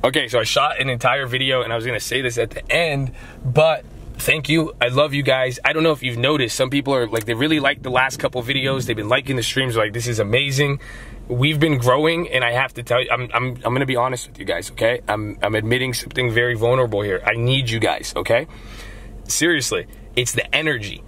Okay, so I shot an entire video and I was gonna say this at the end, but thank you. I love you guys. I don't know if you've noticed, some people are like, they really like the last couple videos. They've been liking the streams, like, this is amazing. We've been growing, and I have to tell you, I'm gonna be honest with you guys, okay? I'm admitting something very vulnerable here. I need you guys, okay? Seriously, it's the energy.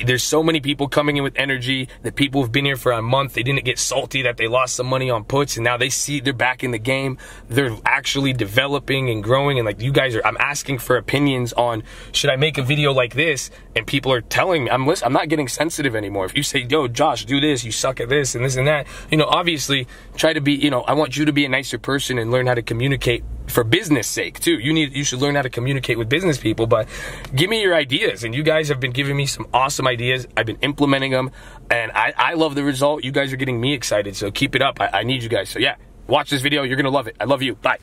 There's so many people coming in with energy. The people who've been here for a month, they didn't get salty that they lost some money on puts, and now they see they're back in the game. They're actually developing and growing, and like, you guys are, I'm asking for opinions on, should I make a video like this? And people are telling me, I'm not getting sensitive anymore. If you say, yo, Josh, do this, you suck at this and this and that, you know, obviously try to be, you know, I want you to be a nicer person and learn how to communicate for business sake too. You should learn how to communicate with business people, but give me your ideas. And you guys have been giving me some awesome ideas. I've been implementing them, and I love the result. You guys are getting me excited, so keep it up. I need you guys. So yeah, watch this video. You're gonna love it. I love you. Bye.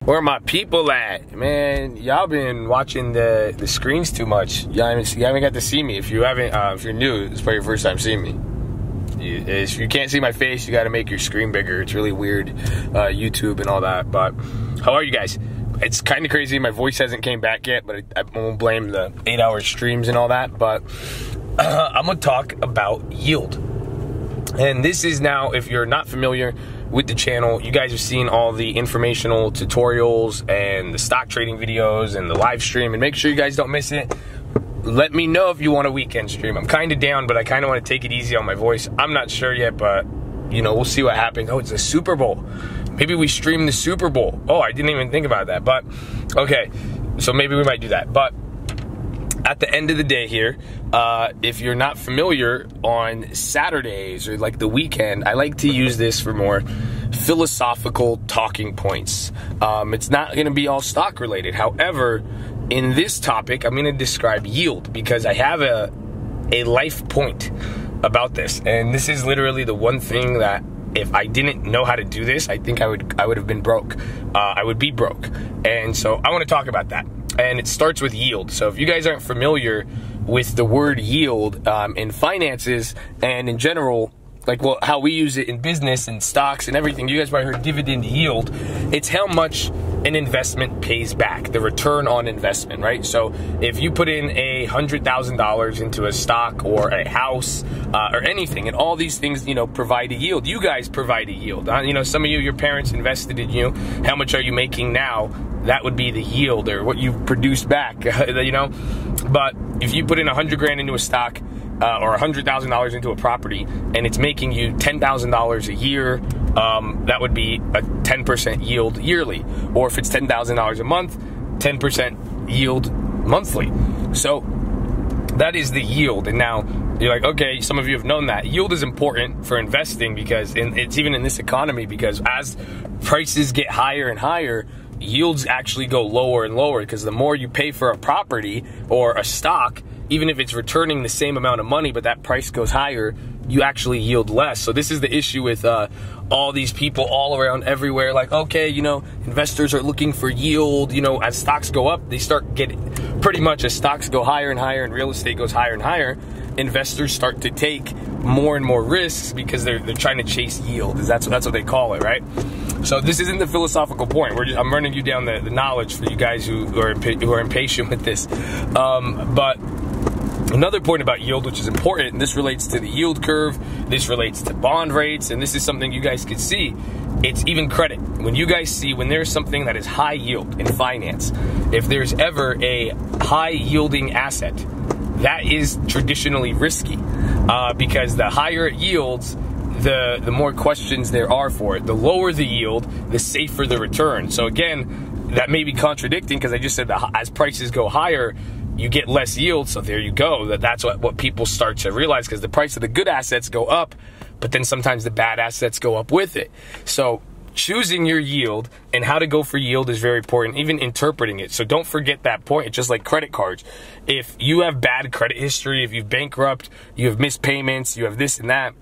Where my people at? Man, y'all been watching the screens too much. You haven't got to see me. If you haven't, if you're new, it's probably your first time seeing me. If you can't see my face, you got to make your screen bigger. It's really weird, YouTube and all that. But how are you guys? It's kind of crazy. My voice hasn't came back yet, but I won't blame the 8-hour streams and all that. But I'm gonna talk about yield. And this is now, if you're not familiar with the channel, you guys have seen all the informational tutorials and the stock trading videos and the live stream, and make sure you guys don't miss it. Let me know if you want a weekend stream. I'm kind of down, but I kind of want to take it easy on my voice. I'm not sure yet, but, you know, we'll see what happens. Oh, it's the Super Bowl. Maybe we stream the Super Bowl. Oh, I didn't even think about that. But, okay, so maybe we might do that. But at the end of the day here, if you're not familiar, on Saturdays or like the weekend, I like to use this for more philosophical talking points. It's not going to be all stock related. However, in this topic, I'm going to describe yield because I have a life point about this. And this is literally the one thing that if I didn't know how to do this, I think I would have been broke. I would be broke. And so I want to talk about that. And it starts with yield. So if you guys aren't familiar with the word yield in finances and in general, like, well, how we use it in business and stocks and everything, you guys probably heard dividend yield. It's how much an investment pays back, the return on investment, right? So if you put in $100,000 into a stock or a house or anything, and all these things, you know, provide a yield. You guys provide a yield. You know, some of you, your parents invested in you. How much are you making now? That would be the yield, or what you've produced back, you know? But if you put in 100 grand into a stock, or $100,000 into a property, and it's making you $10,000 a year, that would be a 10% yield yearly. Or if it's $10,000 a month, 10% yield monthly. So that is the yield. And now you're like, okay, some of you have known that. Yield is important for investing because, it's even in this economy, because as prices get higher and higher, yields actually go lower and lower, because the more you pay for a property or a stock, even if it's returning the same amount of money, but that price goes higher, you actually yield less. So this is the issue with all these people all around everywhere. Like, okay, you know, investors are looking for yield. You know, as stocks go up, they start getting, pretty much as stocks go higher and higher and real estate goes higher and higher, investors start to take more and more risks because they're trying to chase yield. That's what they call it, right? So this isn't the philosophical point. I'm running you down the knowledge for you guys who are impatient with this. But another point about yield, which is important, and this relates to the yield curve, this relates to bond rates, and this is something you guys can see. It's even credit. When you guys see, when there's something that is high yield in finance, if there's ever a high yielding asset, that is traditionally risky because the higher it yields, the more questions there are for it. The lower the yield, the safer the return. So again, that may be contradicting because I just said that as prices go higher, you get less yield. So there you go. That's what people start to realize, because the price of the good assets go up, but then sometimes the bad assets go up with it. So choosing your yield and how to go for yield is very important, even interpreting it. So don't forget that point. It's just like credit cards. If you have bad credit history, if you've bankrupt, you have missed payments, you have this and that,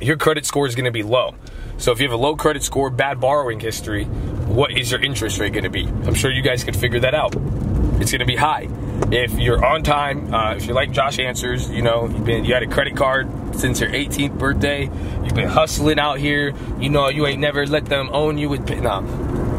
your credit score is going to be low. So if you have a low credit score, bad borrowing history, what is your interest rate going to be? I'm sure you guys could figure that out. It's going to be high. If you're on time, if you're like Josh Answers, you know, you had a credit card since your 18th birthday. You've been hustling out here. You know, you ain't never let them own you with, no.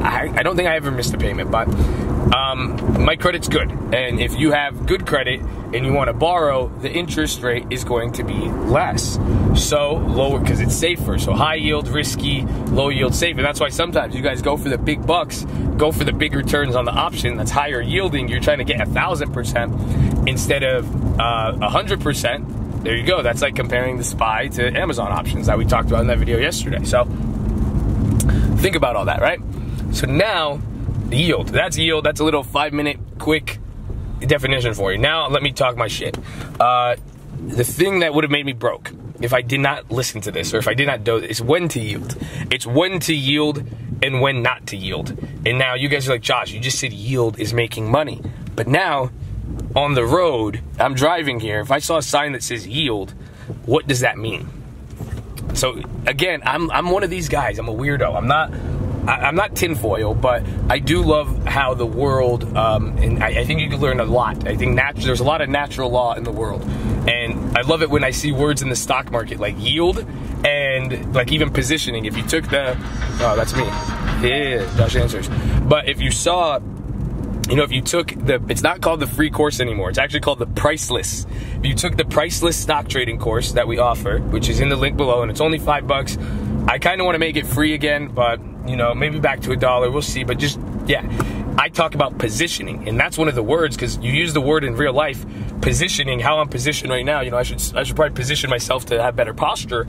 I don't think I ever missed a payment, but my credit's good. And if you have good credit and you want to borrow, the interest rate is going to be less. So lower, because it's safer. So high yield, risky, low yield, safe. And that's why sometimes you guys go for the big bucks, go for the big returns on the option that's higher yielding. You're trying to get 1,000% instead of 100%. There you go. That's like comparing the SPY to Amazon options that we talked about in that video yesterday. So think about all that, right? So now, yield. That's yield. That's a little 5-minute quick definition for you. Now, let me talk my shit. The thing that would have made me broke if I did not listen to this, or if I did not do this, is when to yield. It's when to yield and when not to yield. And now you guys are like, Josh, you just said yield is making money. But now, on the road, I'm driving here. If I saw a sign that says yield, what does that mean? So again, I'm one of these guys. I'm a weirdo. I'm not tinfoil, but I do love how the world, and I think you can learn a lot. I think there's a lot of natural law in the world. And I love it when I see words in the stock market like yield and like even positioning. If you took oh, that's me. Yeah, Josh answers. But if you saw, you know, if you took it's not called the free course anymore. It's actually called the PRICELESS. If you took the PRICELESS stock trading course that we offer, which is in the link below, and it's only $5. I kind of want to make it free again, but you know, maybe back to $1. We'll see. But just, yeah, I talk about positioning, and that's one of the words, because you use the word in real life, positioning, how I'm positioned right now. You know, I should probably position myself to have better posture,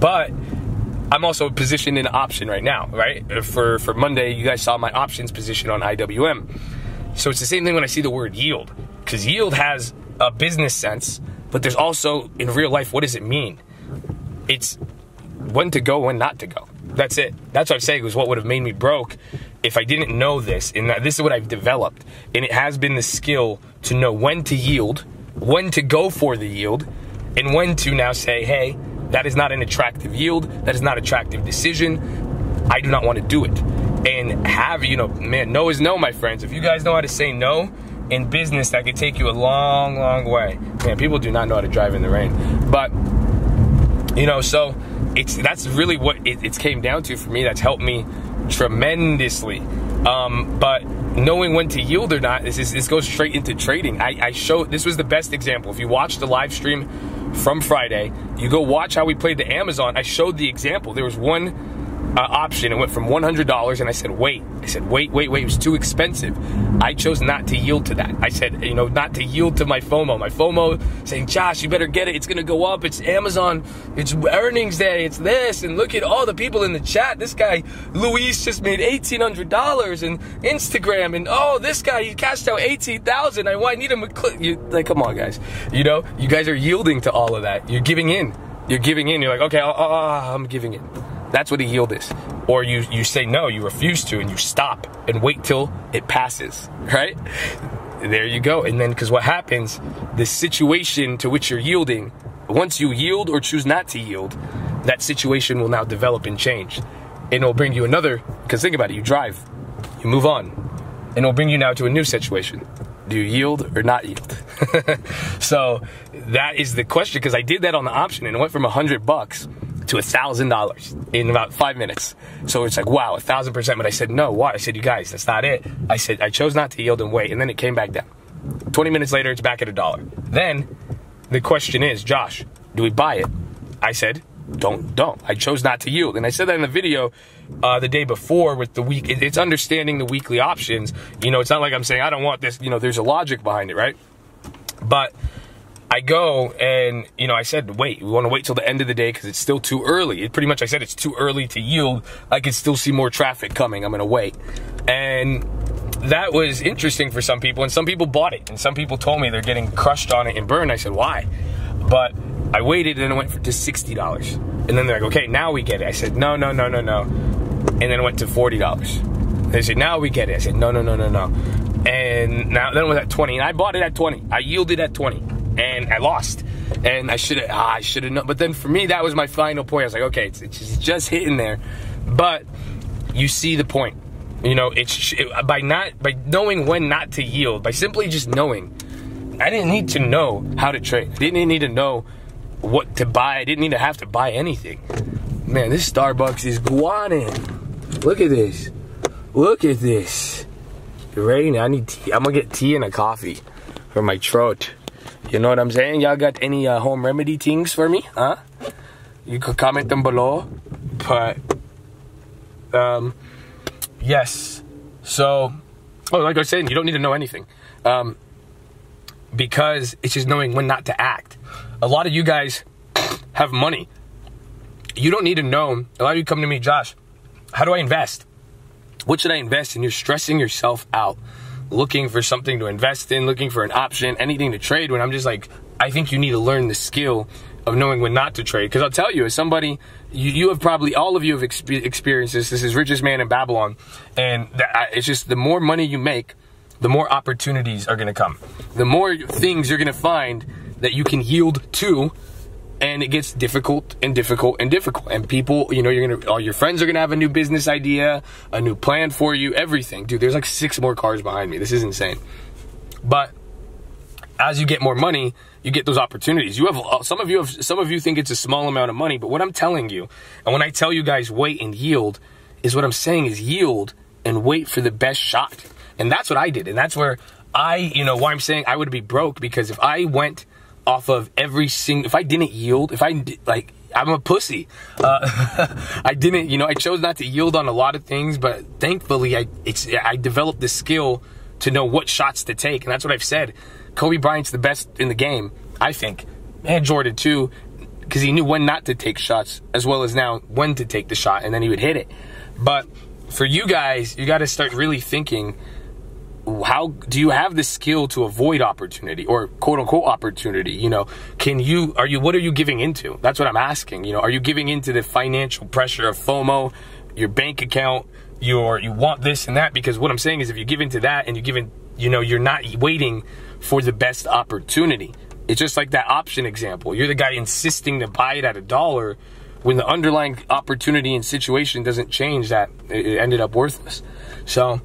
but I'm also positioned in an option right now, right? For Monday, you guys saw my options position on IWM. So it's the same thing when I see the word yield, because yield has a business sense, but there's also, in real life, what does it mean? It's when to go, when not to go. That's it. That's what I'm saying, was what would have made me broke if I didn't know this. And this is what I've developed. And it has been the skill to know when to yield, when to go for the yield, and when to now say, hey, that is not an attractive yield. That is not an attractive decision. I do not want to do it. And have, you know, man, no is no, my friends. If you guys know how to say no in business, that could take you a long, long way. Man, people do not know how to drive in the rain. But, you know, so that's really what it's came down to for me. That's helped me tremendously. But knowing when to yield or not, this goes straight into trading. I showed, this was the best example. If you watch the live stream from Friday, you go watch how we played the Amazon. I showed the example. There was one option. It went from $100, and I said, wait. I said, wait. It was too expensive. I chose not to yield to that. I said, you know, not to yield to my FOMO. My FOMO saying, Josh, you better get it. It's going to go up. It's Amazon. It's earnings day. It's this. And look at all the people in the chat. This guy, Luis, just made $1,800 and Instagram. And, oh, this guy, he cashed out $18,000. I need him to click. Like, come on, guys. You know, you guys are yielding to all of that. You're giving in. You're giving in. You're like, okay, I'm giving in. That's what a yield is. Or you say no, you refuse to, and you stop and wait till it passes, right? There you go. And then, because what happens, the situation to which you're yielding, once you yield or choose not to yield, that situation will now develop and change. And it'll bring you another, because think about it, you drive, you move on, and it'll bring you now to a new situation. Do you yield or not yield? So that is the question, because I did that on the option, and it went from $100 to $1,000 in about 5 minutes. So it's like, wow, 1,000%. But I said, no, why? I said, you guys, that's not it. I said, I chose not to yield and wait. And then it came back down. 20 minutes later, it's back at $1. Then the question is, Josh, do we buy it? I said, don't. I chose not to yield. And I said that in the video the day before with the week. It's understanding the weekly options. You know, it's not like I'm saying, I don't want this. You know, there's a logic behind it, right? But I go and, you know, I said, wait, we want to wait till the end of the day because it's still too early. Pretty much I said it's too early to yield. I can still see more traffic coming. I'm going to wait. And that was interesting for some people, and some people bought it, and some people told me they're getting crushed on it and burned. I said, why? But I waited, and it went to $60. And then they're like, okay, now we get it. I said, no. And then it went to $40. They said, now we get it. I said, no. And now then it was at 20, and I bought it at 20. I yielded at 20. And I lost, and I should have known. But then for me, that was my final point. I was like, okay, it's just hitting there. But you see the point. You know, by knowing when not to yield, by simply just knowing. I didn't need to know how to trade. I didn't need to know what to buy. I didn't even have to buy anything. Man, this Starbucks is guanin'. Look at this. Look at this. You ready? I need tea. I'm gonna get tea and a coffee for my throat. You know what I'm saying? Y'all got any home remedy things for me? Huh? You could comment them below. But yes. So, like I was saying, you don't need to know anything. Because it's just knowing when not to act. A lot of you guys have money. You don't need to know. A lot of you come to me, Josh, how do I invest? What should I invest in? You're stressing yourself out, looking for something to invest in, looking for an option, anything to trade, when I'm just like, I think you need to learn the skill of knowing when not to trade. Because I'll tell you, as somebody, you have probably, all of you have experienced this. This is Richest Man in Babylon. And it's just the more money you make, the more opportunities are going to come. The more things you're going to find that you can yield to, and it gets difficult and difficult and difficult. And people, you know, all your friends are going to have a new business idea, a new plan for you, everything. Dude, there's like 6 more cars behind me. This is insane. But as you get more money, you get those opportunities. You have some of you think it's a small amount of money, but what I'm telling you, and when I tell you guys wait and yield, is what I'm saying is yield and wait for the best shot. And that's what I did. And that's where why I'm saying I would be broke, because if I went off of if I didn't yield, I'm a pussy. I didn't, I chose not to yield on a lot of things, but thankfully I developed the skill to know what shots to take. And that's what I've said. Kobe Bryant's the best in the game, I think. And Jordan too, because he knew when not to take shots, as well as now when to take the shot, and then he would hit it. But for you guys, you got to start really thinking, how do you have the skill to avoid opportunity, or quote unquote opportunity? What are you giving into? That's what I'm asking. Are you giving into the financial pressure of FOMO, your bank account, you want this and that? Because what I'm saying is, if you give into that and you're not waiting for the best opportunity. It's just like that option example. You're the guy insisting to buy it at $1 when the underlying opportunity and situation doesn't change, that it ended up worthless. So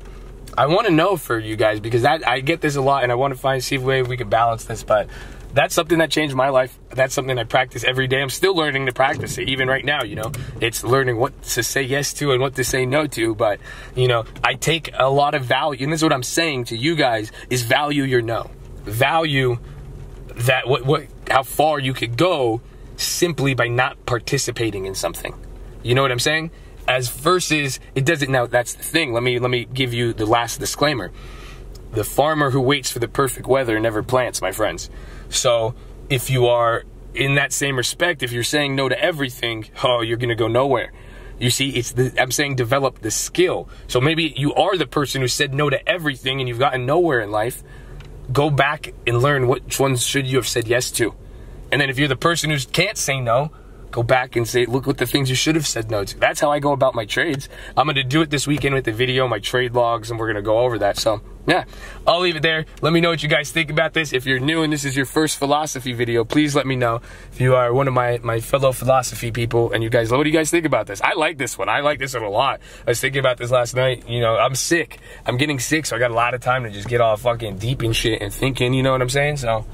I want to know for you guys, because I get this a lot, and I want to see a way we can balance this. But that's something that changed my life. That's something I practice every day. I'm still learning to practice it, even right now. It's learning what to say yes to and what to say no to. But I take a lot of value, and this is what I'm saying to you guys, is value your no. Value that how far you could go simply by not participating in something. You know what I'm saying? As versus, it doesn't. Now that's the thing. Let me give you the last disclaimer. The farmer who waits for the perfect weather never plants, my friends. So if you are in that same respect, if you're saying no to everything, you're gonna go nowhere. You see, I'm saying develop the skill. So maybe you are the person who said no to everything and you've gotten nowhere in life. Go back and learn which ones should you have said yes to. And then if you're the person who can't say no, go back and say, look what the things you should have said no to. That's how I go about my trades. I'm going to do it this weekend with the video, my trade logs, and we're going to go over that. So, yeah, I'll leave it there. Let me know what you guys think about this. If you're new and this is your first philosophy video, please let me know. If you are one of my fellow philosophy people and you guys, what do you guys think about this? I like this one. I like this one a lot. I was thinking about this last night. I'm sick. I'm getting sick, so I got a lot of time to just get all fucking deep in shit and thinking, you know what I'm saying? So,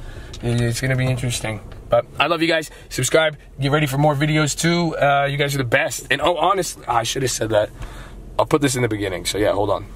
it's going to be interesting. But I love you guys. Subscribe. Get ready for more videos too. You guys are the best. And honestly, I should have said that. I'll put this in the beginning. So yeah, hold on.